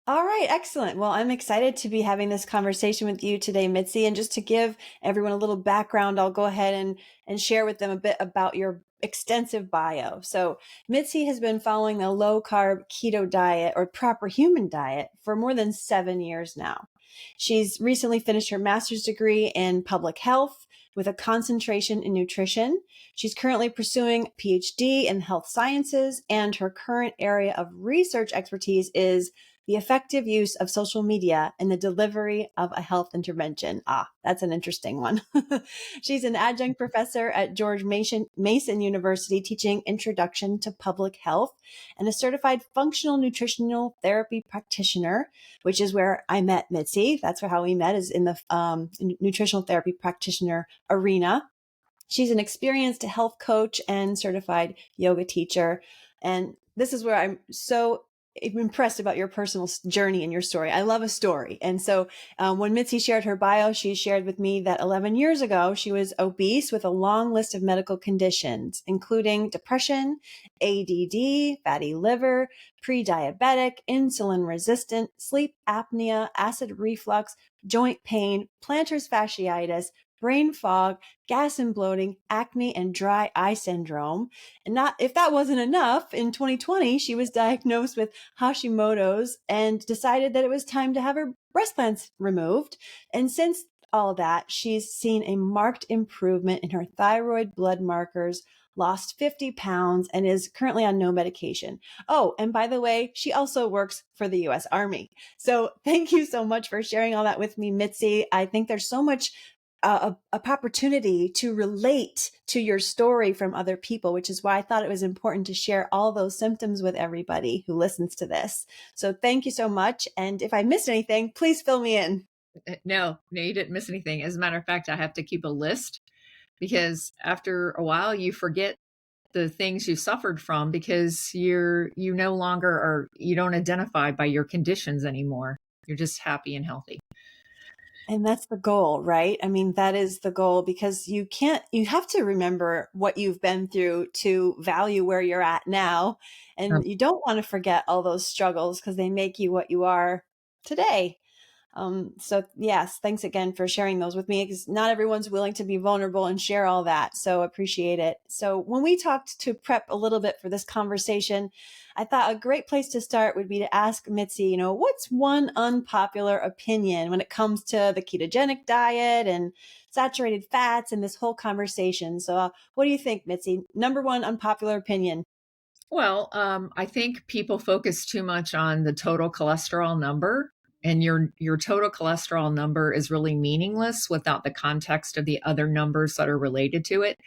All right, excellent. Well, I'm excited to be having this conversation with you today, Mitzi. And just to give everyone a little background, I'll go ahead and share with them a bit about your extensive bio. So, Mitzi has been following a low carb keto diet or proper human diet for more than 7 years now. She's recently finished her master's degree in public health with a concentration in nutrition. She's currently pursuing a Ph.D. in health sciences, and her current area of research expertise is the effective use of social media in the delivery of a health intervention. Ah, that's an interesting one. She's an adjunct professor at George Mason University teaching Introduction to Public Health and a certified functional nutritional therapy practitioner, which is where I met Mitzi. That's how we met, is in the nutritional therapy practitioner arena. She's an experienced health coach and certified yoga teacher. And this is where I'm so impressed about your personal journey and your story. I love a story. And so when Mitzi shared her bio, she shared with me that 11 years ago, she was obese with a long list of medical conditions, including depression, ADD, fatty liver, pre-diabetic, insulin resistant, sleep apnea, acid reflux, joint pain, plantar fasciitis, brain fog, gas and bloating, acne, and dry eye syndrome. And not if that wasn't enough, in 2020, she was diagnosed with Hashimoto's and decided that it was time to have her breast plants removed. And since all that, she's seen a marked improvement in her thyroid blood markers, lost 50 pounds, and is currently on no medication. Oh, and by the way, she also works for the US Army. So thank you so much for sharing all that with me, Mitzi. I think there's so much a opportunity to relate to your story from other people, which is why I thought it was important to share all those symptoms with everybody who listens to this. So thank you so much. And if I missed anything, please fill me in. No, you didn't miss anything. As a matter of fact, I have to keep a list because after a while you forget the things you suffered from because you no longer are, you don't identify by your conditions anymore. You're just happy and healthy. And that's the goal, right? I mean, that is the goal because you have to remember what you've been through to value where you're at now. And you don't want to forget all those struggles because they make you what you are today. So yes, thanks again for sharing those with me because not everyone's willing to be vulnerable and share all that. So appreciate it. So when we talked to prep a little bit for this conversation, I thought a great place to start would be to ask Mitzi, what's one unpopular opinion when it comes to the ketogenic diet and saturated fats and this whole conversation? So what do you think, Mitzi? Number one unpopular opinion. Well, I think people focus too much on the total cholesterol number, and your total cholesterol number is really meaningless without the context of the other numbers that are related to it.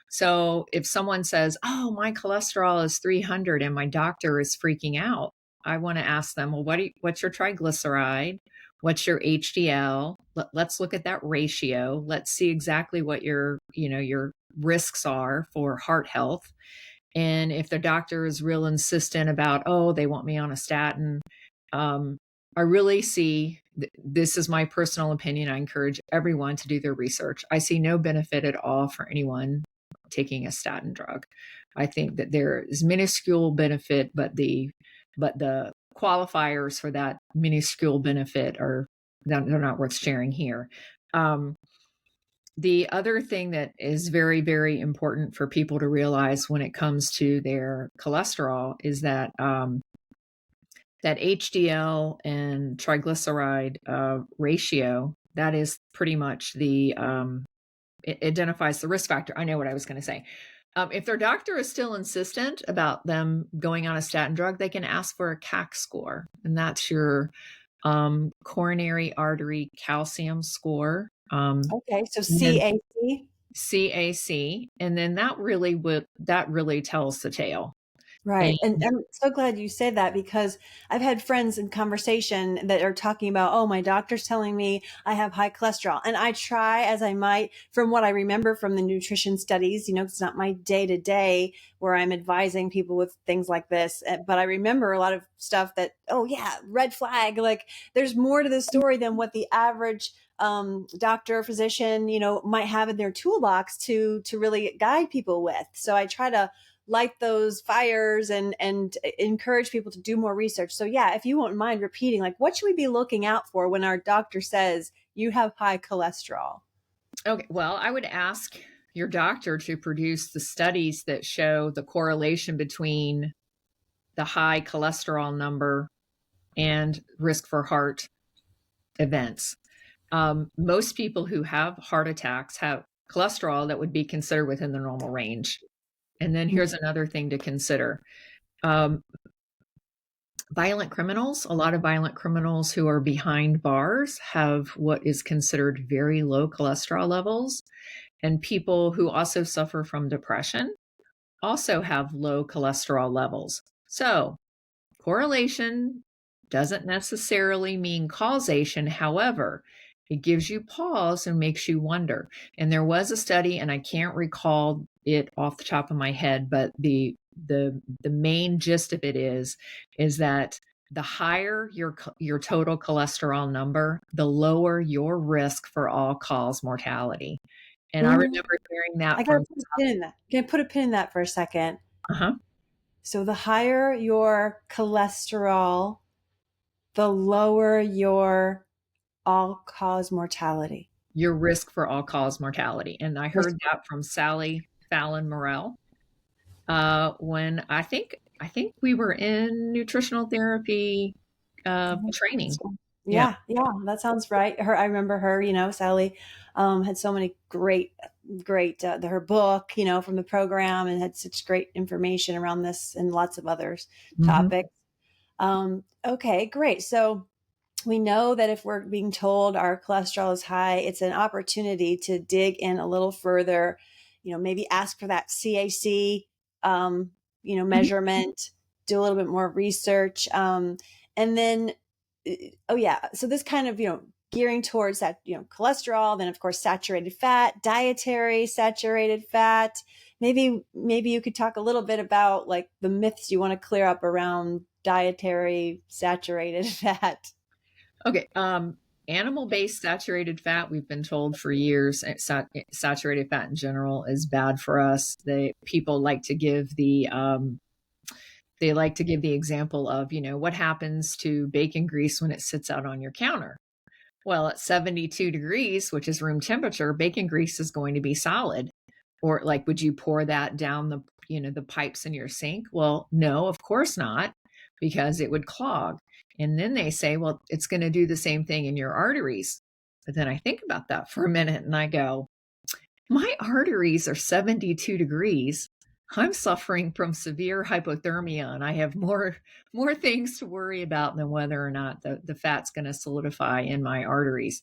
So if someone says, "Oh, my cholesterol is 300 and my doctor is freaking out," I want to ask them, "Well, what's your triglyceride? What's your HDL? Let's look at that ratio. Let's see exactly what your risks are for heart health." And if the doctor is real insistent about, "Oh, they want me on a statin," I really see this is my personal opinion. I encourage everyone to do their research. I see no benefit at all for anyone taking a statin drug. I think that there is minuscule benefit, but the qualifiers for that minuscule benefit are they're not worth sharing here. Um, the other thing that is very, very important for people to realize when it comes to their cholesterol is that that HDL and triglyceride ratio, that is pretty much it identifies the risk factor. I know what I was going to say. If their doctor is still insistent about them going on a statin drug, they can ask for a CAC score, and that's your coronary artery calcium score. Okay, so And CAC. CAC, and then that really tells the tale. And Right. And I'm so glad you said that because I've had friends in conversation that are talking about, oh, my doctor's telling me I have high cholesterol. And I try as I might from what I remember from the nutrition studies, it's not my day to day where I'm advising people with things like this. But I remember a lot of stuff that, oh, yeah, red flag. Like there's more to the story than what the average doctor, physician, might have in their toolbox to really guide people with. So I try to light those fires and encourage people to do more research. So yeah, if you won't mind repeating, like, what should we be looking out for when our doctor says you have high cholesterol? Okay, well, I would ask your doctor to produce the studies that show the correlation between the high cholesterol number and risk for heart events. Most people who have heart attacks have cholesterol that would be considered within the normal range. And then here's another thing to consider. Violent criminals, a lot of violent criminals who are behind bars have what is considered very low cholesterol levels. And people who also suffer from depression also have low cholesterol levels. So, correlation doesn't necessarily mean causation. However, it gives you pause and makes you wonder. And there was a study, and I can't recall it off the top of my head, but the main gist of it is that the higher your total cholesterol number, the lower your risk for all-cause mortality. And I Mm, remember hearing I that gotta from put a pin in that. Can I put a pin in that for a second? uh-huh, So the higher your cholesterol, the lower your all-cause mortality. your risk for all-cause mortality. And I heard that from Sally Fallon Morell when I think we were in nutritional therapy training. Yeah. Yeah, yeah, that sounds right. I remember her, Sally, had so many great, her book, from the program, and had such great information around this and lots of others Mhm. topics. Okay, great. So we know that if we're being told our cholesterol is high, it's an opportunity to dig in a little further, maybe ask for that CAC, Mhm. measurement, do a little bit more research. And then, oh yeah, so this kind of, gearing towards that, cholesterol, then of course, saturated fat, dietary saturated fat. Maybe you could talk a little bit about like the myths you want to clear up around dietary saturated fat. Okay. Animal-based saturated fat, we've been told for years, saturated fat in general is bad for us. People like to give the example of, what happens to bacon grease when it sits out on your counter. Well, at 72 degrees, which is room temperature, bacon grease is going to be solid. Or like, would you pour that down the pipes in your sink? Well, no, of course not, because it would clog. And then they say, well, it's going to do the same thing in your arteries. But then I think about that for a minute and I go, my arteries are 72 degrees. I'm suffering from severe hypothermia and I have more things to worry about than whether or not the fat's going to solidify in my arteries.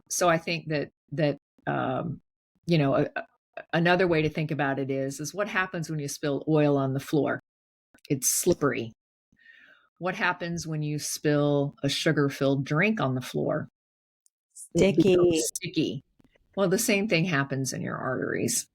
So I think that um, you know another way to think about it is what happens when you spill oil on the floor? It's slippery. What happens when you spill a sugar-filled drink on the floor? It becomes Sticky. sticky. Well, the same thing happens in your arteries.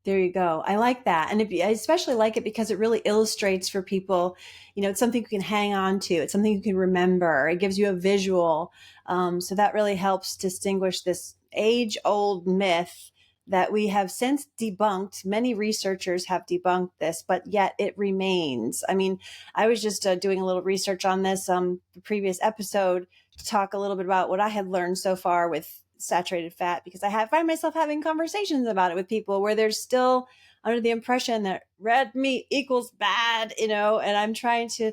There you go. I like that. And I especially like it because it really illustrates for people, it's something you can hang on to. It's something you can remember. It gives you a visual. So that really helps distinguish this age old myth that we have since debunked. Many researchers have debunked this, but yet it remains. I mean, I was just doing a little research on this, the previous episode, to talk a little bit about what I had learned so far with saturated fat, because find myself having conversations about it with people where they're still under the impression that red meat equals bad, and I'm trying to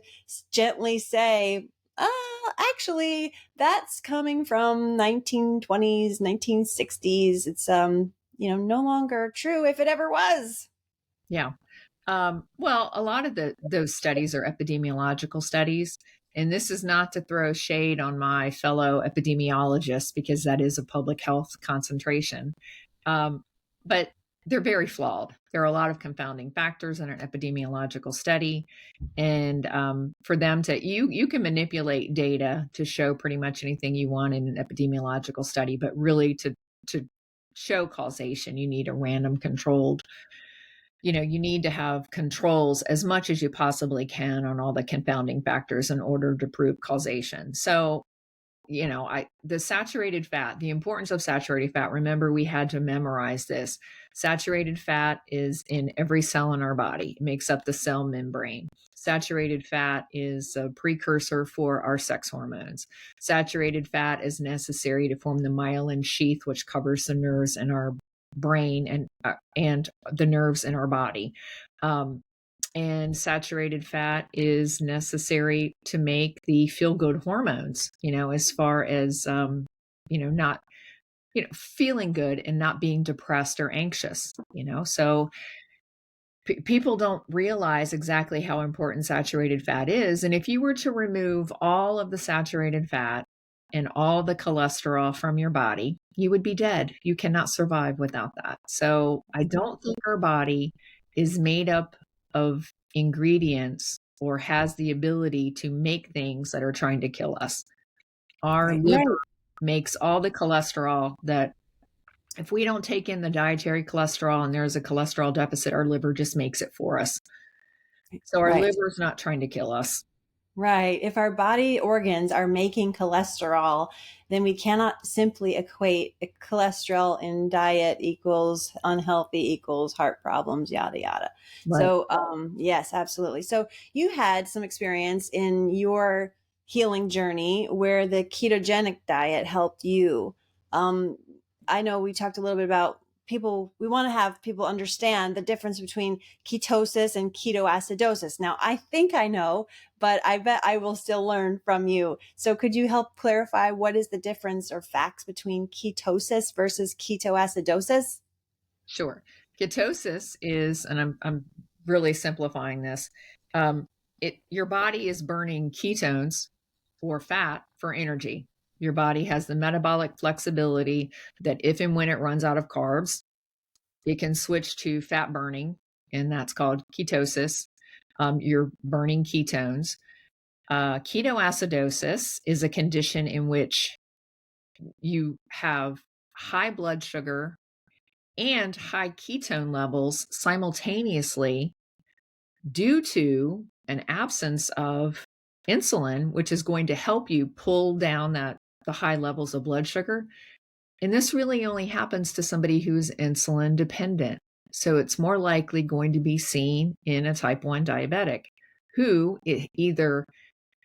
gently say, actually, that's coming from 1920s, 1960s. It's, no longer true if it ever was. Yeah. Well, a lot of those studies are epidemiological studies, and this is not to throw shade on my fellow epidemiologists because that is a public health concentration, but they're very flawed. There are a lot of confounding factors in an epidemiological study, and for them to you can manipulate data to show pretty much anything you want in an epidemiological study, but really to show causation, you need a random controlled you need to have controls as much as you possibly can on all the confounding factors in order to prove causation. So, the saturated fat, the importance of saturated fat, remember we had to memorize this. Saturated fat is in every cell in our body. It makes up the cell membrane. Saturated fat is a precursor for our sex hormones. Saturated fat is necessary to form the myelin sheath, which covers the nerves in our brain and the nerves in our body. And saturated fat is necessary to make the feel good hormones, as far as, not, feeling good and not being depressed or anxious, so people don't realize exactly how important saturated fat is. And if you were to remove all of the saturated fat and all the cholesterol from your body, you would be dead. You cannot survive without that. So I don't think our body is made up of ingredients or has the ability to make things that are trying to kill us. Our Right. liver makes all the cholesterol that if we don't take in the dietary cholesterol and there's a cholesterol deficit, our liver just makes it for us. So our Right. liver is not trying to kill us. Right. If our body organs are making cholesterol, then we cannot simply equate cholesterol in diet equals unhealthy equals heart problems, yada, yada. Right. So, yes, absolutely. So you had some experience in your healing journey where the ketogenic diet helped you. Um, I know we talked a little bit about we want to have people understand the difference between ketosis and ketoacidosis. Now, I think I know, but I bet I will still learn from you. So could you help clarify what is the difference or facts between ketosis versus ketoacidosis? Sure. Ketosis is, and I'm really simplifying this. Um, your body is burning ketones or fat for energy. Your body has the metabolic flexibility that if and when it runs out of carbs, it can switch to fat burning, and that's called ketosis. You're burning ketones. Ketoacidosis is a condition in which you have high blood sugar and high ketone levels simultaneously due to an absence of insulin, which is going to help you pull down the high levels of blood sugar. And this really only happens to somebody who's insulin dependent. So it's more likely going to be seen in a type 1 diabetic who either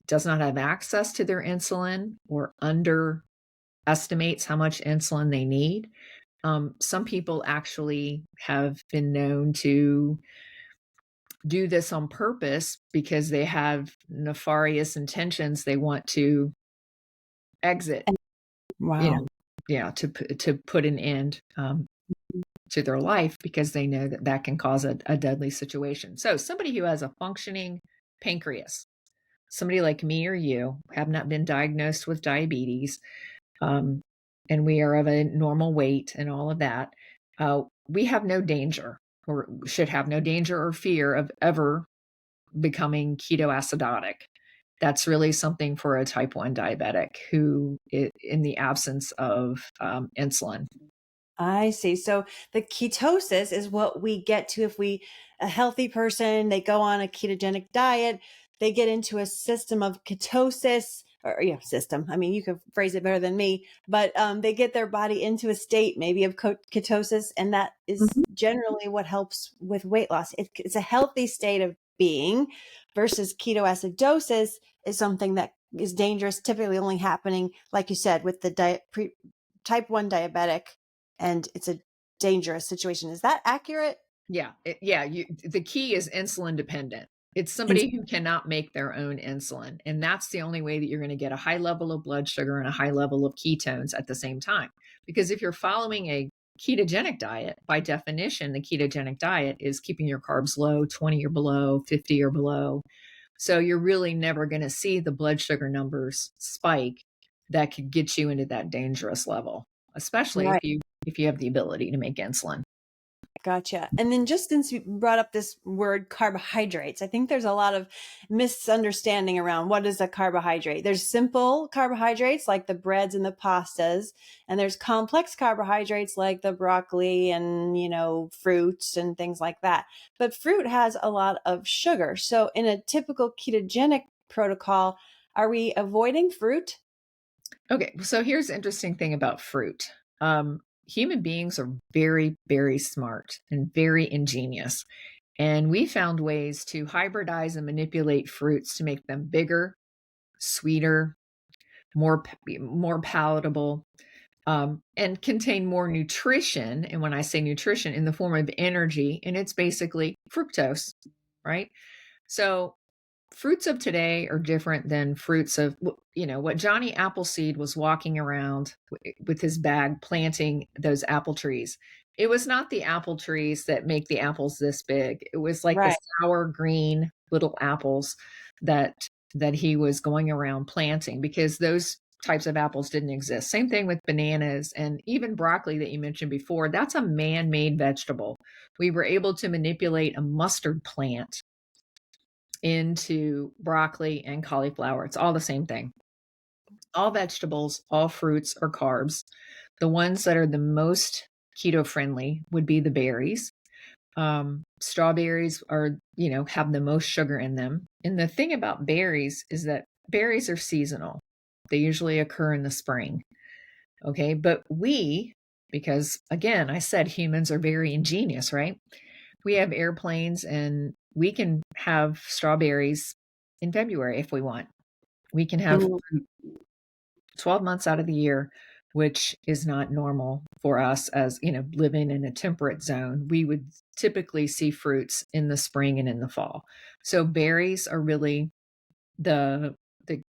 does not have access to their insulin or underestimates how much insulin they need. Some people actually have been known to do this on purpose because they have nefarious intentions. They want to exit, Wow. to put an end to their life because they know that can cause a deadly situation. So somebody who has a functioning pancreas, somebody like me or you, have not been diagnosed with diabetes, and we are of a normal weight and all of that, we have no danger or should have no danger or fear of ever becoming ketoacidotic. That's really something for a type 1 diabetic who, in the absence of insulin. I see. So the ketosis is what we get to if a healthy person, they go on a ketogenic diet, they get into a system of ketosis or, system. I mean, you could phrase it better than me, but they get their body into a state maybe of ketosis. And that is Mhm. generally what helps with weight loss. It's a healthy state of being versus ketoacidosis is something that is dangerous, typically only happening, like you said, with the type 1 diabetic, and it's a dangerous situation. Is that accurate? Yeah, the key is insulin dependent. It's Ins- somebody who cannot make their own insulin, and that's the only way that you're going to get a high level of blood sugar and a high level of ketones at the same time. Because if you're following a ketogenic diet, by definition, the ketogenic diet is keeping your carbs low, 20 or below, 50 or below. So you're really never going to see the blood sugar numbers spike that could get you into that dangerous level, especially Right. if you have the ability to make insulin. Gotcha. And then just since you brought up this word carbohydrates, I think there's a lot of misunderstanding around what is a carbohydrate. There's simple carbohydrates like the breads and the pastas, and there's complex carbohydrates like the broccoli and, fruits and things like that. But fruit has a lot of sugar. So in a typical ketogenic protocol, are we avoiding fruit? Okay, so here's the interesting thing about fruit. Human beings are very, very smart and very ingenious. And we found ways to hybridize and manipulate fruits to make them bigger, sweeter, more palatable, and contain more nutrition. And when I say nutrition, in the form of energy, and it's basically fructose, right? So fruits of today are different than fruits of, what Johnny Appleseed was walking around with his bag planting those apple trees. It was not the apple trees that make the apples this big. It was like the Right. sour green little apples that that he was going around planting, because those types of apples didn't exist. Same thing with bananas and even broccoli that you mentioned before. That's a man-made vegetable. We were able to manipulate a mustard plant into broccoli and cauliflower. It's all the same thing. All vegetables, all fruits are carbs. The ones that are the most keto friendly would be the berries. Strawberries are, have the most sugar in them. And the thing about berries is that berries are seasonal. They usually occur in the spring. Okay. But because again, I said humans are very ingenious, right? We have airplanes and we can have strawberries in February if we want. We can have Mm. fruit 12 months out of the year, which is not normal for us as, living in a temperate zone. We would typically see fruits in the spring and in the fall. So berries are really the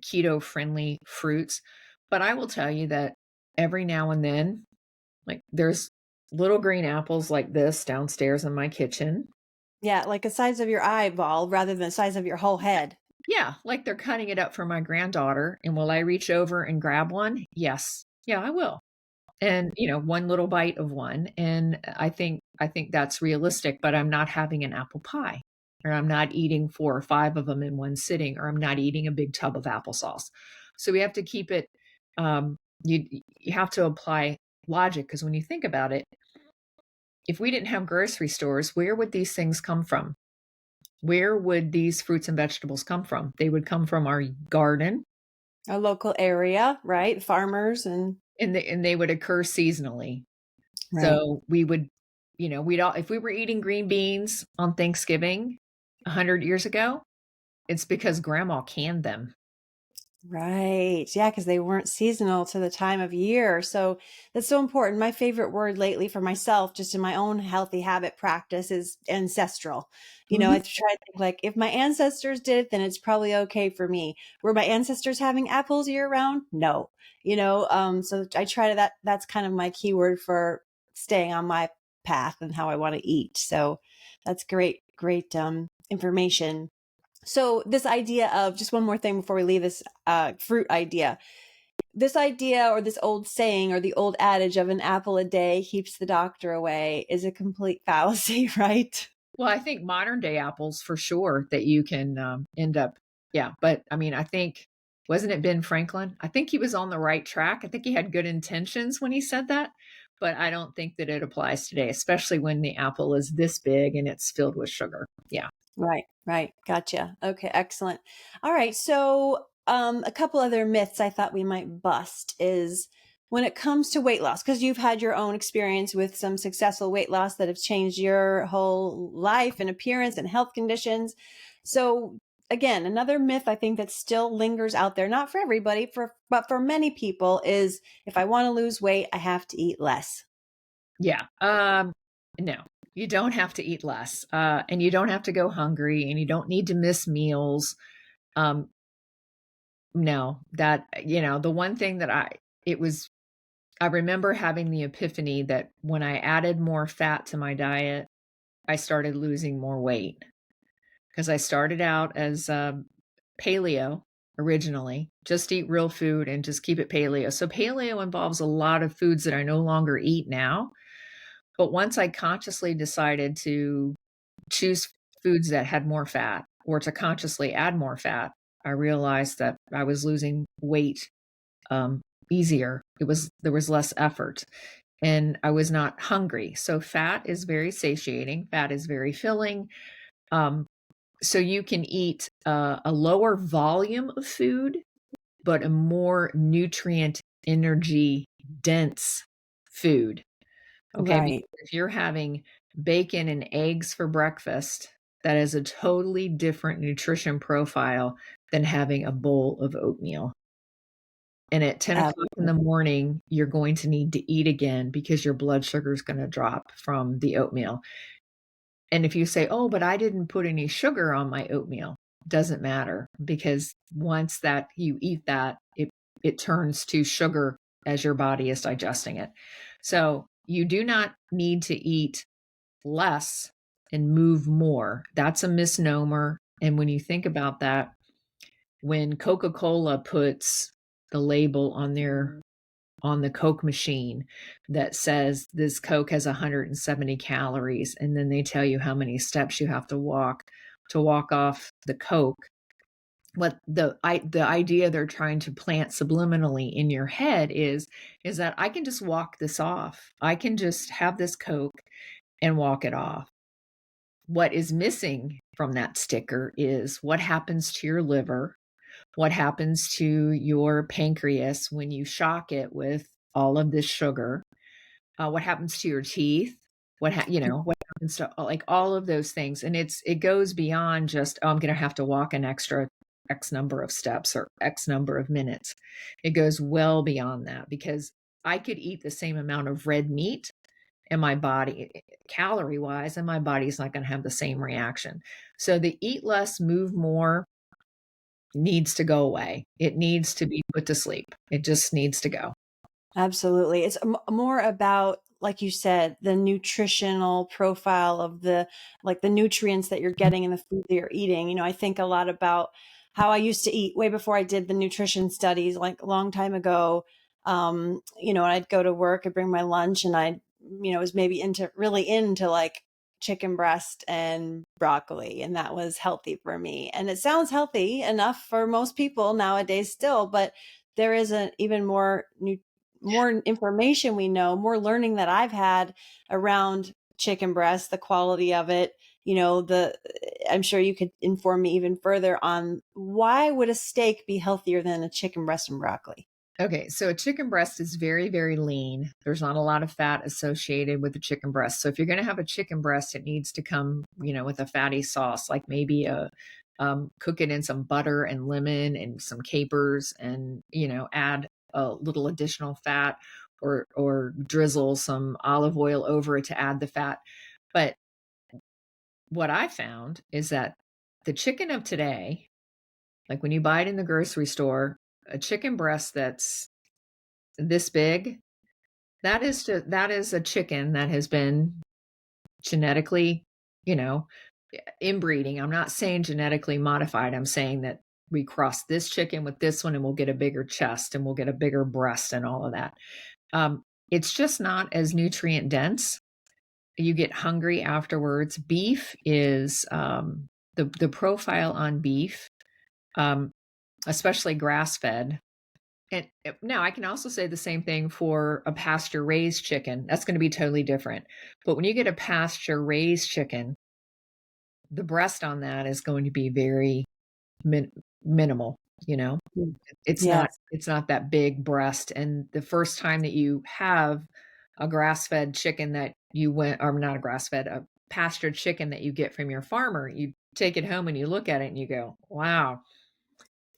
keto friendly fruits. But I will tell you that every now and then, like there's little green apples like this downstairs in my kitchen. Yeah, like the size of your eyeball rather than the size of your whole head. Yeah, like they're cutting it up for my granddaughter. And will I reach over and grab one? Yes. Yeah, I will. And, one little bite of one. And I think that's realistic, but I'm not having an apple pie. Or I'm not eating 4 or 5 of them in one sitting, or I'm not eating a big tub of applesauce. So we have to keep it, you have to apply logic, because when you think about it, if we didn't have grocery stores, where would these things come from? Where would these fruits and vegetables come from? They would come from our garden, A local area, right? Farmers and and they would occur seasonally. right. So we would, we'd all, if we were eating green beans on Thanksgiving 100 years ago, it's because grandma canned them. Right. Yeah, because they weren't seasonal to the time of year. So that's so important. My favorite word lately for myself, just in my own healthy habit practice, is ancestral. I Mhm. try to think like if my ancestors did it, then it's probably okay for me. Were my ancestors having apples year round? No. So I try to that's kind of my keyword for staying on my path and how I want to eat. So that's great information. So this idea of just one more thing before we leave this fruit idea. This idea or this old saying or the old adage of an apple a day keeps the doctor away is a complete fallacy, right? Well, I think modern day apples for sure that you can end up, yeah. But I mean, I think, wasn't it Ben Franklin? I think he was on the right track. I think he had good intentions when he said that, but I don't think that it applies today, especially when the apple is this big and it's filled with sugar. Yeah. Right, right. Gotcha. Okay, excellent. All right. So, a couple other myths I thought we might bust is when it comes to weight loss, because you've had your own experience with some successful weight loss that have changed your whole life and appearance and health conditions. So, again, another myth I think that still lingers out there, not for everybody, but for many people, is if I want to lose weight, I have to eat less. Yeah. No, you don't have to eat less, and you don't have to go hungry, and you don't need to miss meals. Um, no, the one thing that I remember having the epiphany that when I added more fat to my diet, I started losing more weight, because I started out as paleo originally, just eat real food and just keep it paleo. So paleo involves a lot of foods that I no longer eat now. But once I consciously decided to choose foods that had more fat or to consciously add more fat, I realized that I was losing weight um, easier. There was less effort and I was not hungry. So fat is very satiating. Fat is very filling. Um, so you can eat a lower volume of food but a more nutrient energy dense food. Okay. Right. Because if you're having bacon and eggs for breakfast, that is a totally different nutrition profile than having a bowl of oatmeal. And at 10 o'clock in the Absolutely. morning, you're going to need to eat again because your blood sugar is going to drop from the oatmeal. And if you say, oh, but I didn't put any sugar on my oatmeal, doesn't matter, because once that you eat that, it turns to sugar as your body is digesting it. So you do not need to eat less and move more. That's a misnomer. And when you think about that, when Coca-Cola puts the label on the Coke machine that says this Coke has 170 calories, and then they tell you how many steps you have to walk off the Coke. What the idea they're trying to plant subliminally in your head is that I can just walk this off. I can just have this Coke and walk it off. What is missing from that sticker is what happens to your liver, what happens to your pancreas when you shock it with all of this sugar, what happens to your teeth, what happens to like all of those things. And it goes beyond just, oh, I'm going to have to walk an extra X number of steps or X number of minutes. It goes well beyond that, because I could eat the same amount of red meat in my body, calorie wise, and my body's not going to have the same reaction. So the eat less, move more needs to go away. It needs to be put to sleep. It just needs to go. Absolutely. It's more about, like you said, the nutritional profile of the, like the nutrients that you're getting in the food that you're eating. You know, I think a lot about how I used to eat way before I did the nutrition studies, like a long time ago. You know, I'd go to work, I'd bring my lunch, and I, you know, was maybe really into like chicken breast and broccoli, and that was healthy for me. And it sounds healthy enough for most people nowadays still, but there is an even more information we know, more learning that I've had around chicken breast, the quality of it, you know, I'm sure you could inform me even further on why would a steak be healthier than a chicken breast and broccoli? Okay, so a chicken breast is very, very lean. There's not a lot of fat associated with the chicken breast. So if you're going to have a chicken breast, it needs to come, with a fatty sauce, like maybe cook it in some butter and lemon and some capers, and add a little additional fat, or drizzle some olive oil over it to add the fat. But what I found is that the chicken of today, like when you buy it in the grocery store, a chicken breast that's this big, that is a chicken that has been genetically, you know, inbreeding. I'm not saying genetically modified. I'm saying that we cross this chicken with this one and we'll get a bigger chest and we'll get a bigger breast and all of that. It's just not as nutrient dense. You get hungry afterwards. Beef is the profile on beef, especially grass fed. And now I can also say the same thing for a pasture raised chicken. That's going to be totally different. But when you get a pasture raised chicken, the breast on that is going to be very minimal, you know. Mm. It's not Yes. it's not that big breast. And the first time that you have a grass-fed chicken that you went, or not a grass-fed, a pastured chicken that you get from your farmer, you take it home and you look at it and you go, wow,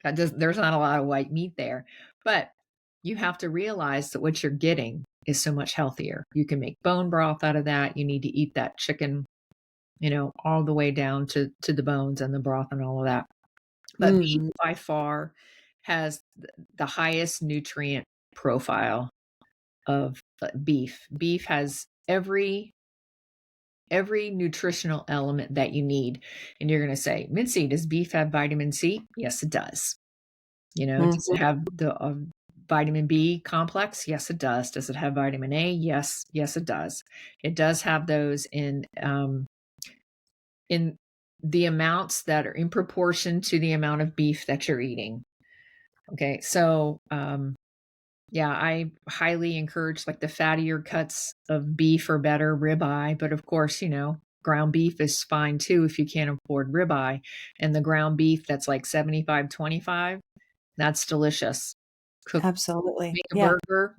there's not a lot of white meat there. But you have to realize that what you're getting is so much healthier. You can make bone broth out of that. You need to eat that chicken, all the way down to the bones and the broth and all of that. But beef Mm. by far has the highest nutrient profile of beef. Beef has every nutritional element that you need. And you're going to say, Mitzi, does beef have vitamin C? Yes, it does. Does it Mhm. have the vitamin B complex? Yes, it does. Does it have vitamin A? Yes, it does. It does have those in the amounts that are in proportion to the amount of beef that you're eating. Okay, so yeah, I highly encourage, like, the fattier cuts of beef are better, ribeye, but of course, ground beef is fine too if you can't afford ribeye. And the ground beef that's like 75-25, That's delicious. Cook, Absolutely. make a Yeah. burger,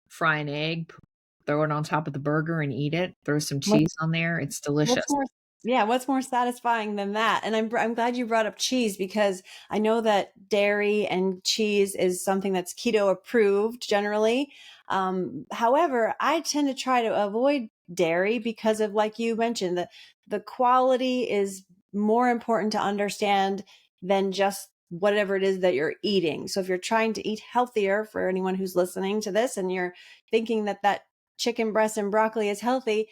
fry an egg, throw it on top of the burger and eat it. Throw some What's cheese on there. It's what's delicious. more yeah, what's more satisfying than that? And I'm glad you brought up cheese because I know that dairy and cheese is something that's keto approved generally. However, I tend to try to avoid dairy because of, like you mentioned, the quality is more important to understand than just whatever it is that you're eating. So if you're trying to eat healthier, for anyone who's listening to this and you're thinking that that chicken breast and broccoli is healthy,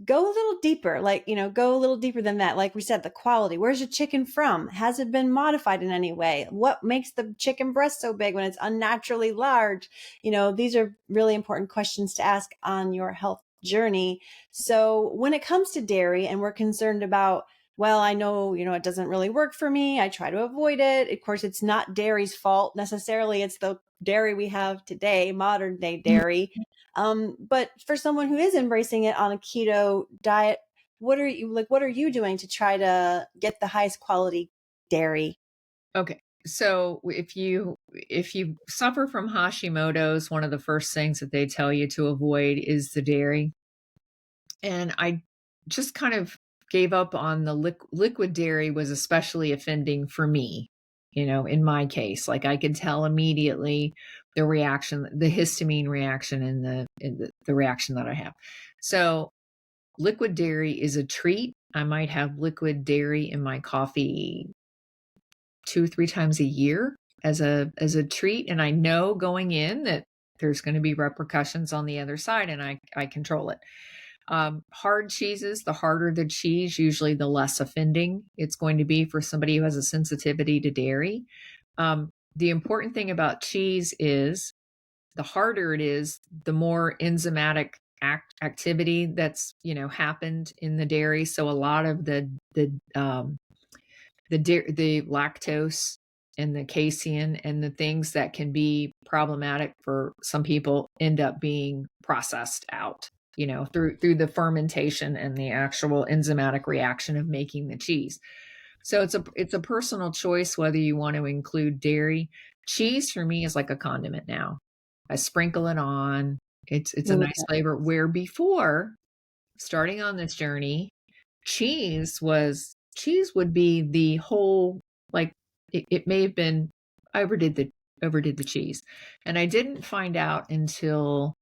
go a little deeper, like, go a little deeper than that. Like we said, the quality, where's your chicken from? Has it been modified in any way? What makes the chicken breast so big when it's unnaturally large? These are really important questions to ask on your health journey. So when it comes to dairy and we're concerned about, well, I know, it doesn't really work for me, I try to avoid it. Of course, it's not dairy's fault necessarily. It's the dairy we have today, modern day dairy. But for someone who is embracing it on a keto diet, what are you doing to try to get the highest quality dairy? Okay. So if you suffer from Hashimoto's, one of the first things that they tell you to avoid is the dairy. And I just kind of gave up on the liquid dairy was especially offending for me, in my case. Like I could tell immediately the reaction, the histamine reaction and the reaction that I have. So liquid dairy is a treat. I might have liquid dairy in my coffee 2-3 times a year as a treat, and I know going in that there's going to be repercussions on the other side, and I control it. Hard cheeses, the harder the cheese, usually the less offending it's going to be for somebody who has a sensitivity to dairy. The important thing about cheese is the harder it is, the more enzymatic activity that's happened in the dairy. So a lot of the lactose and the casein and the things that can be problematic for some people end up being processed out, through the fermentation and the actual enzymatic reaction of making the cheese. So it's a personal choice whether you want to include dairy. Cheese for me is like a condiment now. I sprinkle it on. It's a nice flavor. Where before, starting on this journey, cheese would be the whole, like, it may have been, I overdid the cheese. And I didn't find out until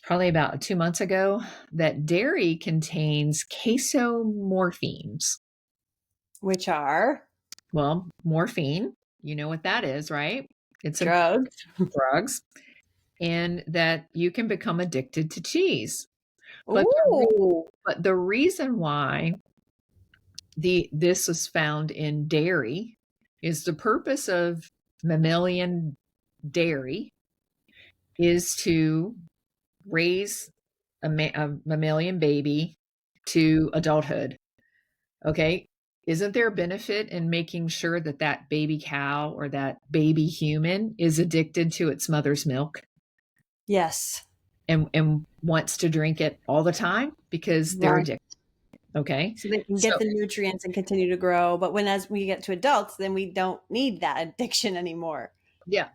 probably about 2 months ago that dairy contains casomorphines. Which are Well, morphine, you know what that is, right? It's a drugs. drugs, and that you can become addicted to cheese. But Ooh, the reason why this was found in dairy is the purpose of mammalian dairy is to raise a mammalian baby to adulthood. Okay. Isn't there a benefit in making sure that that baby cow or that baby human is addicted to its mother's milk yes, and wants to drink it all the time because they're right. addicted? Okay. So they can So get the nutrients and continue to grow. But as we get to adults, then we don't need that addiction anymore. yeah,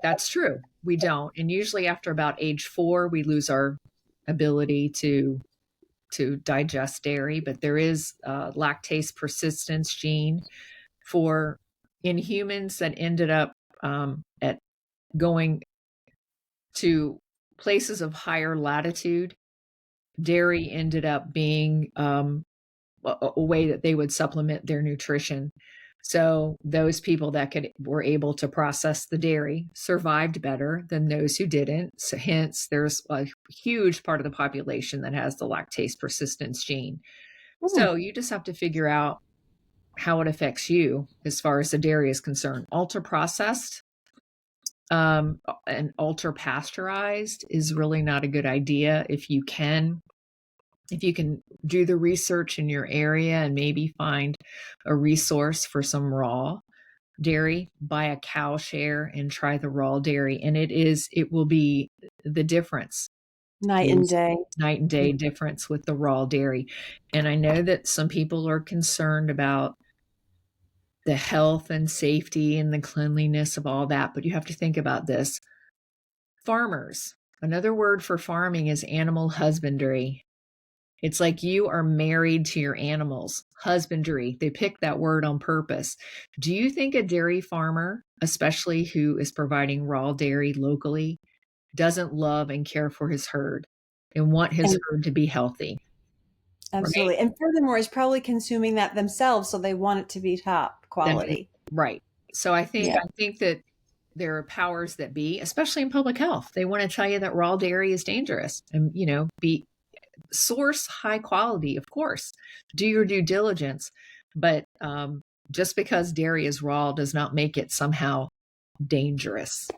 that's true. We don't. And usually after about age 4, we lose our ability to digest dairy, but there is a lactase persistence gene for in humans that ended up at going to places of higher latitude. Dairy ended up being a way that they would supplement their nutrition. So those people that were able to process the dairy survived better than those who didn't. So hence, there's a huge part of the population that has the lactase persistence gene. Hmm. So you just have to figure out how it affects you as far as the dairy is concerned. Ultra processed and ultra pasteurized is really not a good idea. If you can do the research in your area and maybe find a resource for some raw dairy, buy a cow share and try the raw dairy. And it will be the difference Night and is day. night and day difference with the raw dairy. And I know that some people are concerned about the health and safety and the cleanliness of all that. But you have to think about this. Farmers, another word for farming is animal husbandry. It's like you are married to your animals. Husbandry. They picked that word on purpose. Do you think a dairy farmer, especially who is providing raw dairy locally, doesn't love and care for his herd and want his And herd to be healthy? Right? absolutely. And furthermore, is probably consuming that themselves, so they want it to be top That- quality. right. So I think Yeah. I think that there are powers that be, especially in public health. They want to tell you that raw dairy is dangerous and, be source high quality, of course. Do your due diligence. But just because dairy is raw does not make it somehow dangerous.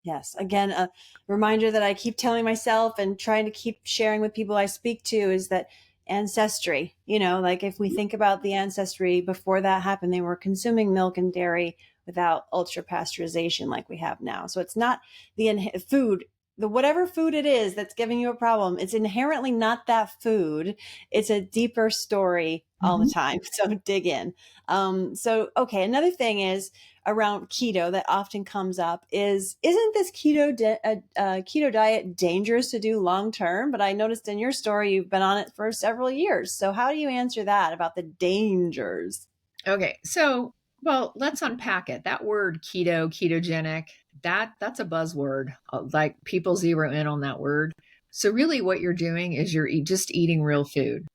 Yes. Again, a reminder that I keep telling myself and trying to keep sharing with people I speak to is that ancestry, like if we think about the ancestry before that happened, they were consuming milk and dairy without ultra pasteurization like we have now. So it's not the food, the whatever food it is that's giving you a problem, it's inherently not that food. It's a deeper story all the Mhm. time. So dig in. Okay. Another thing is, around keto that often comes up is, isn't this keto diet dangerous to do long term? But I noticed in your story you've been on it for several years. So how do you answer that about the dangers? Okay, so well, let's unpack it. That word keto, ketogenic, that's a buzzword. Like people zero in on that word. So really, what you're doing is you're just eating real food.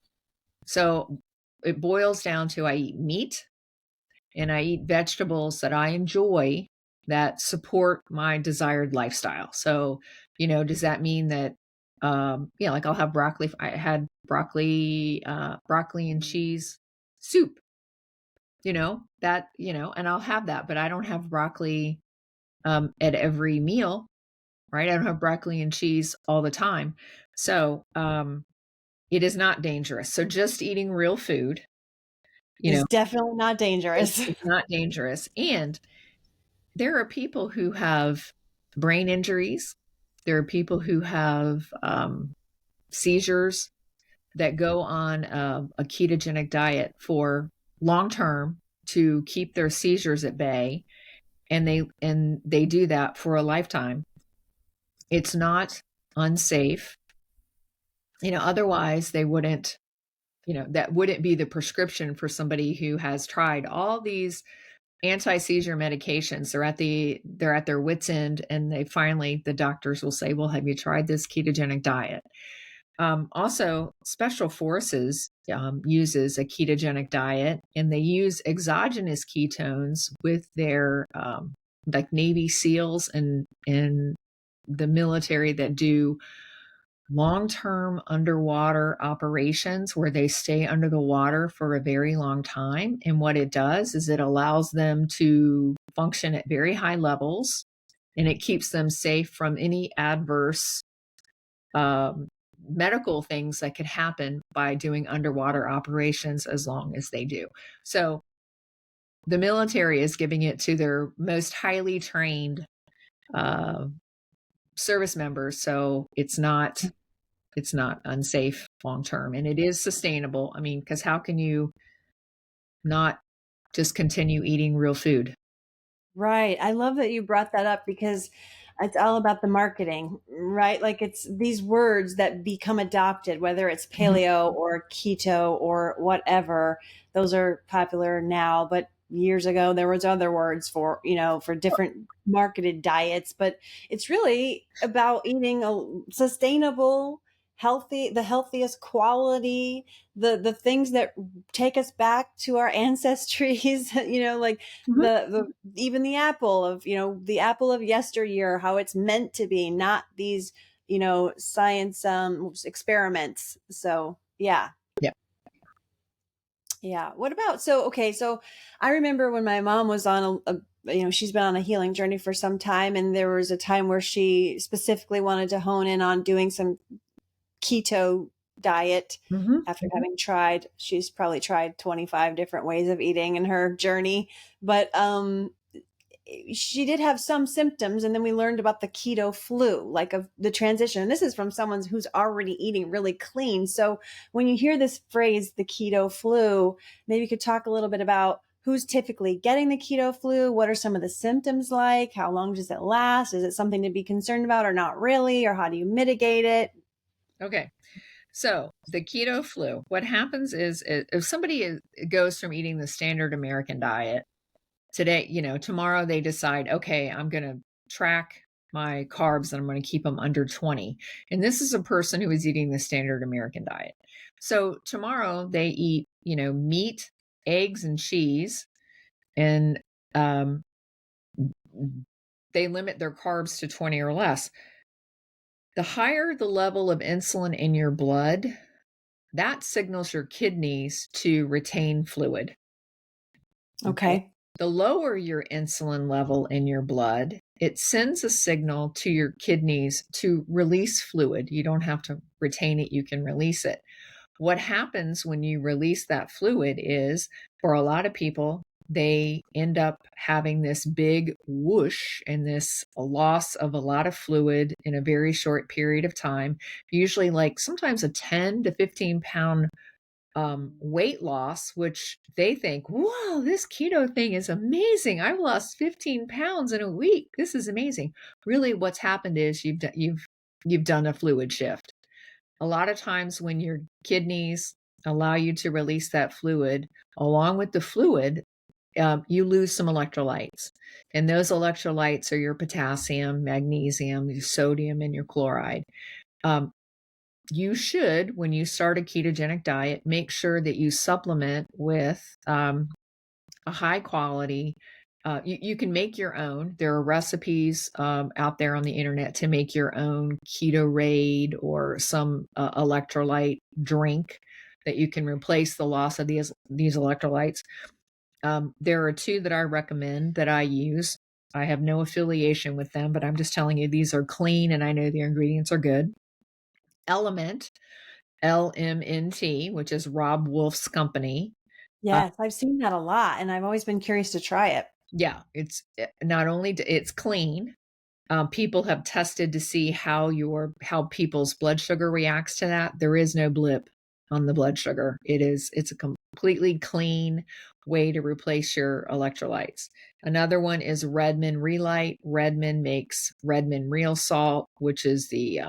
So it boils down to I eat meat and I eat vegetables that I enjoy that support my desired lifestyle. So, does that mean that, like I'll have broccoli? I had broccoli and cheese soup, and I'll have that, but I don't have broccoli at every meal, right? I don't have broccoli and cheese all the time. So, it is not dangerous. So just eating real food, you Is know, definitely not dangerous. is not dangerous. And there are people who have brain injuries. There are people who have seizures that go on a ketogenic diet for long term to keep their seizures at bay, and they do that for a lifetime. It's not unsafe. Otherwise they wouldn't, that wouldn't be the prescription for somebody who has tried all these anti-seizure medications. They're at their wits end, and the doctors will say, well, have you tried this ketogenic diet? Also, special forces uses a ketogenic diet, and they use exogenous ketones with their like Navy SEALs and the military that do long-term underwater operations where they stay under the water for a very long time. And what it does is it allows them to function at very high levels, and it keeps them safe from any adverse um, medical things that could happen by doing underwater operations as long as they do. So the military is giving it to their most highly trained uh, service members. So it's not unsafe long term, and it is sustainable. I mean, because how can you not just continue eating real food? Right. I love that you brought that up because it's all about the marketing, right? Like it's these words that become adopted, whether it's Mhm. paleo or keto or whatever. Those are popular now, but years ago there was other words for, for different marketed diets, but it's really about eating a sustainable, healthy, the healthiest quality, the things that take us back to our ancestries, like Mhm. the even the apple of the apple of yesteryear, how it's meant to be, not these science experiments. So yeah. Yeah. Yeah. What about, so okay, so I remember when my mom was on she's been on a healing journey for some time, and there was a time where she specifically wanted to hone in on doing some keto diet Mhm. after having tried, she's probably tried 25 different ways of eating in her journey, but she did have some symptoms, and then we learned about the keto flu, like of the transition, and this is from someone who's already eating really clean. So when you hear this phrase, the keto flu, maybe you could talk a little bit about who's typically getting the keto flu? What are some of the symptoms like? How long does it last? Is it something to be concerned about or not really? Or how do you mitigate it? Okay. So the keto flu, what happens is if somebody goes from eating the standard American diet today, tomorrow they decide, okay, I'm going to track my carbs and I'm going to keep them under 20. And this is a person who is eating the standard American diet. So tomorrow they eat, meat, eggs, and cheese, and um, they limit their carbs to 20 or less. The higher the level of insulin in your blood, that signals your kidneys to retain fluid. Okay. Okay. The lower your insulin level in your blood, it sends a signal to your kidneys to release fluid. You don't have to retain it, you can release it. What happens when you release that fluid is, for a lot of people, they end up having this big whoosh and this loss of a lot of fluid in a very short period of time, usually like sometimes a 10 to 15 pound weight loss, which they think, whoa, this keto thing is amazing. I've lost 15 pounds in a week. This is amazing. Really, what's happened is you've done a fluid shift. A lot of times when your kidneys allow you to release that fluid, along with the fluid, you lose some electrolytes. And those electrolytes are your potassium, magnesium, your sodium, and your chloride. You should, when you start a ketogenic diet, make sure that you supplement with a high quality. You can make your own. There are recipes out there on the internet to make your own keto raid or some electrolyte drink that you can replace the loss of these electrolytes. There are two that I recommend that I use. I have no affiliation with them, but I'm just telling you these are clean and I know the ingredients are good. Element, LMNT, which is Rob Wolf's company. Yes, I've seen that a lot and I've always been curious to try it. Yeah, it's not only it's clean. People have tested to see how people's blood sugar reacts to that. There is no blip on the blood sugar. It's a completely clean way to replace your electrolytes. Another one is Redmond Relight. Redmond makes Redmond Real Salt, which is the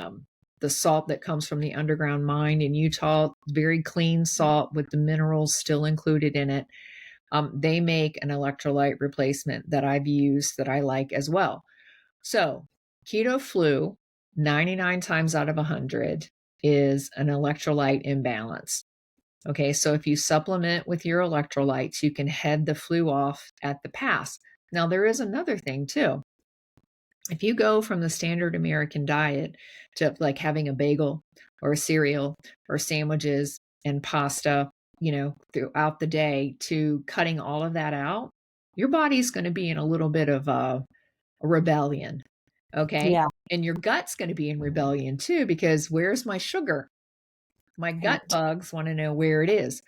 salt that comes from the underground mine in Utah. Very clean salt with the minerals still included in it. They make an electrolyte replacement that I've used that I like as well. So keto flu, 99 times out of 100, is an electrolyte imbalance. Okay, so if you supplement with your electrolytes, you can head the flu off at the pass. Now, there is another thing too. If you go from the standard American diet to like having a bagel or a cereal or sandwiches and pasta, throughout the day, to cutting all of that out, your body's going to be in a little bit of a rebellion. Okay. Yeah. And your gut's going to be in rebellion too, because where's my sugar? My gut Right. bugs want to know where it is.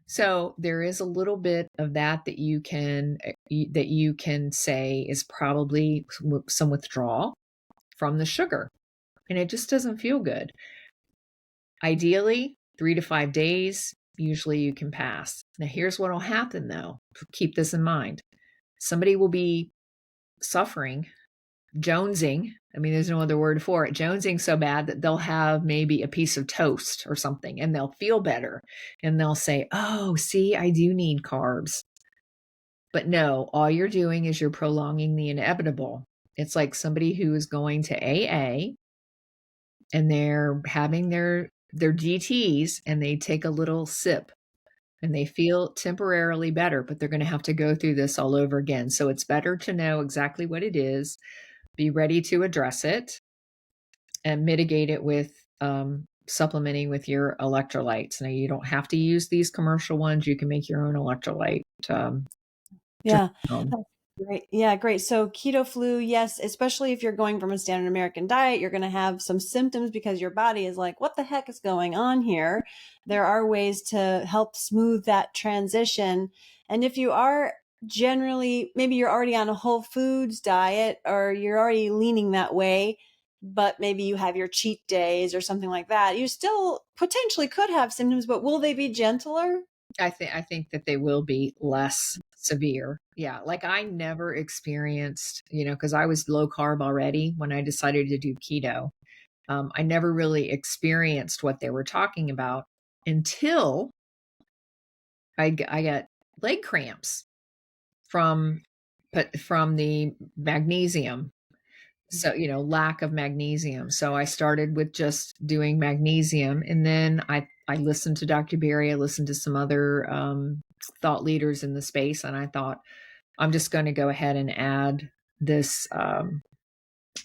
So there is a little bit of that you can say is probably some withdrawal from the sugar, and it just doesn't feel good. Ideally, 3 to 5 days, usually you can pass. Now here's what will happen though. Keep this in mind. Somebody will be suffering, jonesing. I mean, there's no other word for it. Jonesing so bad that they'll have maybe a piece of toast or something and they'll feel better. And they'll say, oh, see, I do need carbs. But no, all you're doing is you're prolonging the inevitable. It's like somebody who is going to AA and they're having their DTs and they take a little sip and they feel temporarily better, but they're going to have to go through this all over again. So it's better to know exactly what it is, be ready to address it, and mitigate it with supplementing with your electrolytes. Now, you don't have to use these commercial ones. You can make your own electrolyte drink Yeah. at home. That's great. Yeah, great. So keto flu, yes, especially if you're going from a standard American diet, you're going to have some symptoms because your body is like, what the heck is going on here? There are ways to help smooth that transition. And if you are generally, maybe you're already on a whole foods diet or you're already leaning that way, but maybe you have your cheat days or something like that, you still potentially could have symptoms, but will they be gentler? I think that they will be less severe. Yeah, like I never experienced, because I was low carb already when I decided to do keto. I never really experienced what they were talking about until I got leg cramps from from the magnesium. So, lack of magnesium. So I started with just doing magnesium, and then I listened to Dr. Berry. I listened to some other thought leaders in the space, and I thought I'm just going to go ahead and add this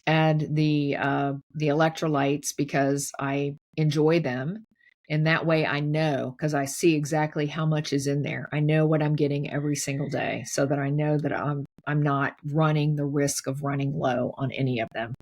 add the electrolytes because I enjoy them. And that way I know, because I see exactly how much is in there. I know what I'm getting every single day, so that I know that I'm not running the risk of running low on any of them.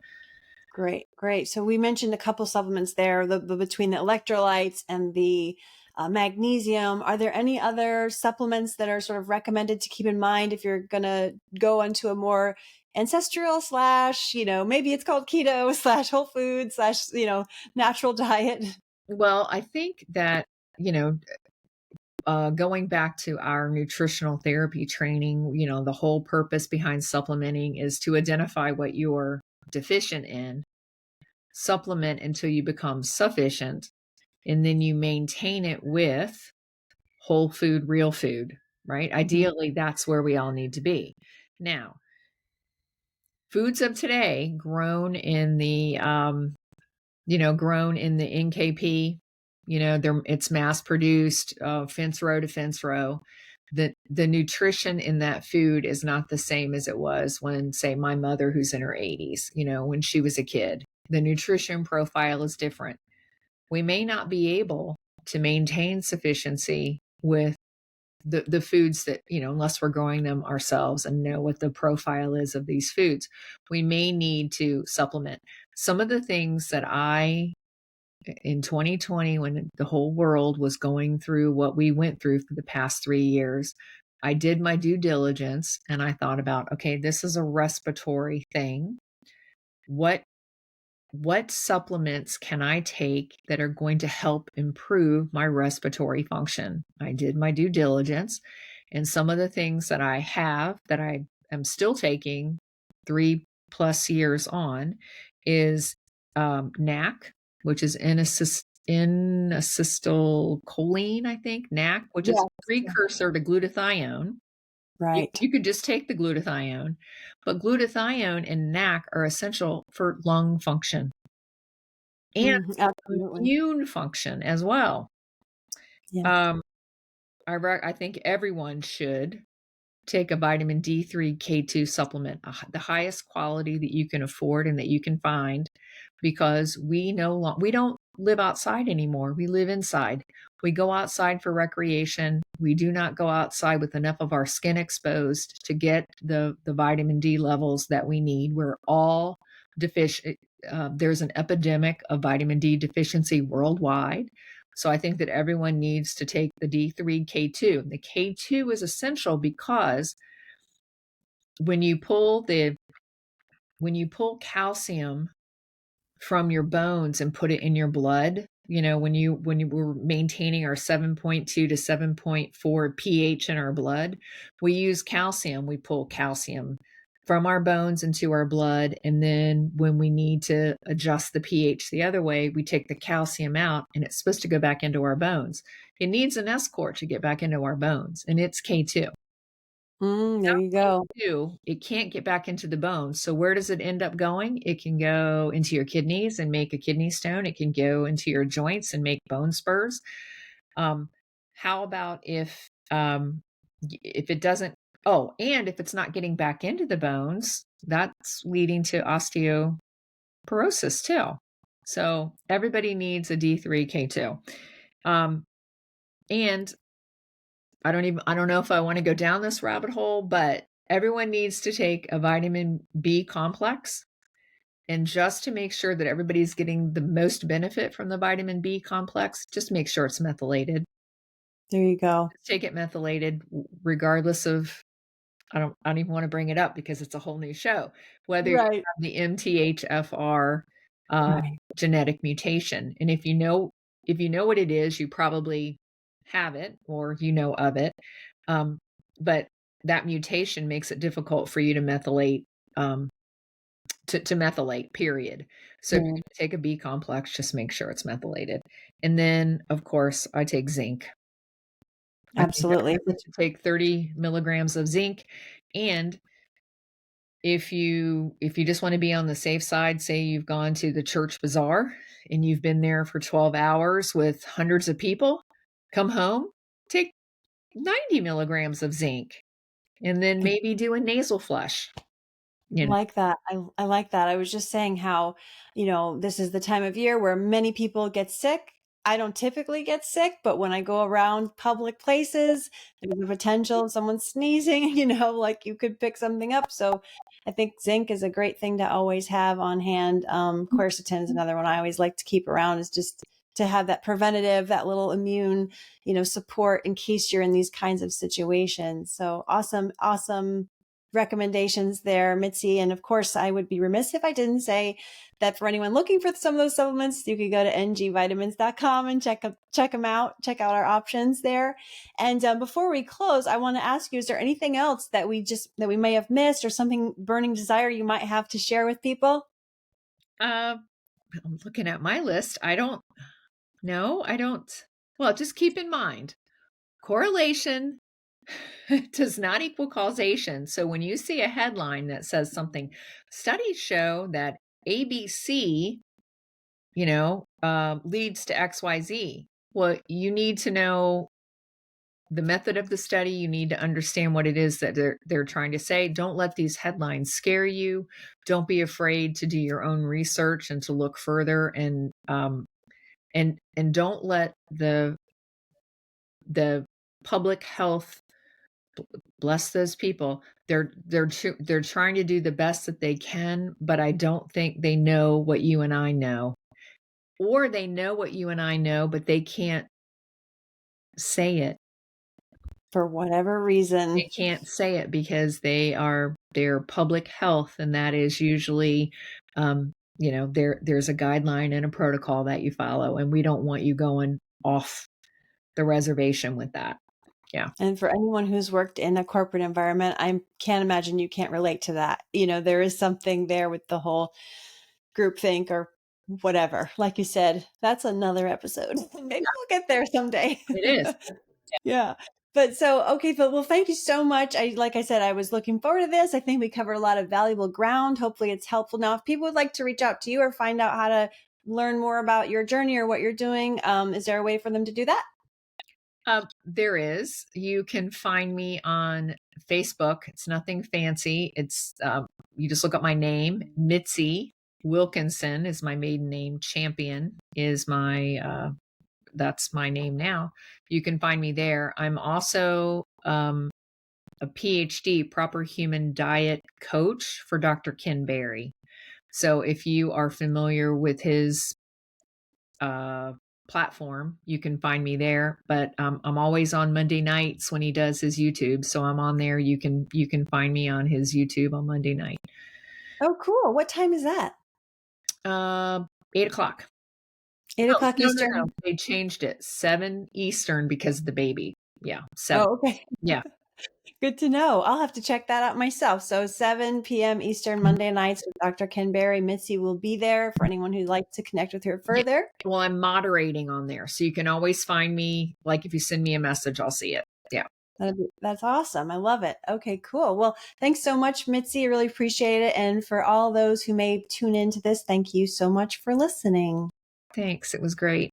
Great, great. So we mentioned a couple supplements there, the between the electrolytes and the magnesium. Are there any other supplements that are sort of recommended to keep in mind if you're going to go into a more ancestral slash, maybe it's called keto slash whole food slash, natural diet? Well, I think that, going back to our nutritional therapy training, the whole purpose behind supplementing is to identify what you're deficient in, supplement until you become sufficient, and then you maintain it with whole food, real food, right? Ideally, that's where we all need to be. Now, foods of today grown in the NKP, it's mass produced, fence row to fence row. The nutrition in that food is not the same as it was when, say, my mother, who's in her 80s, when she was a kid. The nutrition profile is different. We may not be able to maintain sufficiency with the foods that, unless we're growing them ourselves and know what the profile is of these foods. We may need to supplement. Some of the things that in 2020, when the whole world was going through what we went through for the past 3 years, I did my due diligence and I thought about, okay, this is a respiratory thing. What supplements can I take that are going to help improve my respiratory function? I did my due diligence, and some of the things that I have that I am still taking 3+ years on is NAC, which is N-acetylcholine, I think, NAC, which is a Yes. precursor to glutathione. Right. You could just take the glutathione, but glutathione and NAC are essential for lung function and Absolutely. immune function as well. Yes. Um, I think everyone should take a vitamin D3 K2 supplement, the highest quality that you can afford and that you can find, because we don't live outside anymore. We live inside. We go outside for recreation. We do not go outside with enough of our skin exposed to get the vitamin D levels that we need. We're all deficient. There's an epidemic of vitamin D deficiency worldwide. So I think that everyone needs to take the D3 K2. The K2 is essential because when you pull calcium from your bones and put it in your blood, when you were maintaining our 7.2 to 7.4 pH in our blood, we use calcium. We pull calcium from our bones into our blood, and then when we need to adjust the pH the other way, we take the calcium out, and it's supposed to go back into our bones. It needs an escort to get back into our bones, and it's K2. There you go. It can't get back into the bones. So where does it end up going? It can go into your kidneys and make a kidney stone. It can go into your joints and make bone spurs. How about if it doesn't? Oh, and if it's not getting back into the bones, that's leading to osteoporosis too. So everybody needs a D3K2. And I don't know if I want to go down this rabbit hole, but everyone needs to take a vitamin B complex. And just to make sure that everybody's getting the most benefit from the vitamin B complex, just make sure it's methylated. There you go. Just take it methylated, regardless of, I don't even want to bring it up because it's a whole new show, whether you Right. have the MTHFR Right. genetic mutation. And if you know what it is, you probably have it or you know of it. Um, but that mutation makes it difficult for you to methylate, to methylate, period. So if Mm, you take a B complex, just make sure it's methylated. And then, of course, I take zinc. I think I absolutely. recommend to take 30 milligrams of zinc. And if you just want to be on the safe side, say you've gone to the church bazaar and you've been there for 12 hours with hundreds of people, come home, take 90 milligrams of zinc, and then maybe do a nasal flush. I You know, like that. I like that. I was just saying how, this is the time of year where many people get sick. I don't typically get sick, but when I go around public places, there's a potential of someone sneezing, like you could pick something up. So I think zinc is a great thing to always have on hand. Quercetin is another one I always like to keep around, is just to have that preventative, that little immune, support in case you're in these kinds of situations. So awesome, awesome recommendations there, Mitzi. And of course, I would be remiss if I didn't say that for anyone looking for some of those supplements, you could go to ngvitamins.com and check them out, check out our options there. And before we close, I want to ask you, is there anything else that we may have missed, or something burning desire you might have to share with people? uh, I'm looking at my list. I don't know. I don't. Well, just keep in mind correlation does not equal causation. So when you see a headline that says something, studies show that ABC, leads to XYZ. Well, you need to know the method of the study. You need to understand what it is that they're trying to say. Don't let these headlines scare you. Don't be afraid to do your own research and to look further, and don't let the public health, bless those people. They're trying to do the best that they can, but I don't think they know what you and I know. Or they know what you and I know, but they can't say it. For whatever They reason. can't say it because they're public health, and that is usually, there's a guideline and a protocol that you follow, and we don't want you going off the reservation with that. Yeah. And for anyone who's worked in a corporate environment, I can't imagine you can't relate to that. There is something there with the whole groupthink or whatever. Like you said, that's another episode. Maybe we'll get there someday. It is. Yeah. But so, okay, Phil, well, thank you so much. Like I said, I was looking forward to this. I think we covered a lot of valuable ground. Hopefully it's helpful. Now, if people would like to reach out to you or find out how to learn more about your journey or what you're doing, is there a way for them to do that? There is. You can find me on Facebook. It's nothing fancy. It's you just look up my name. Mitzi Wilkinson is my maiden name. Champion is my that's my name now. You can find me there. I'm also a Ph.D. proper human diet coach for Dr. Ken Berry. So if you are familiar with his platform, you can find me there. But I'm always on Monday nights when he does his YouTube, so I'm on there. You can find me on his YouTube on Monday night. Oh, cool. What time is that? 8 o'clock. 8 o'clock No. Eastern. They changed it 7 Eastern because of the baby. Yeah, 7. Oh, okay. Yeah. Good to know. I'll have to check that out myself. So 7 p.m. Eastern, Monday nights with Dr. Ken Berry. Mitzi will be there for anyone who'd like to connect with her Yeah. further. Well, I'm moderating on there, so you can always find me. Like if you send me a message, I'll see it. Yeah. That's awesome. I love it. Okay, cool. Well, thanks so much, Mitzi. I really appreciate it. And for all those who may tune into this, thank you so much for listening. Thanks. It was great.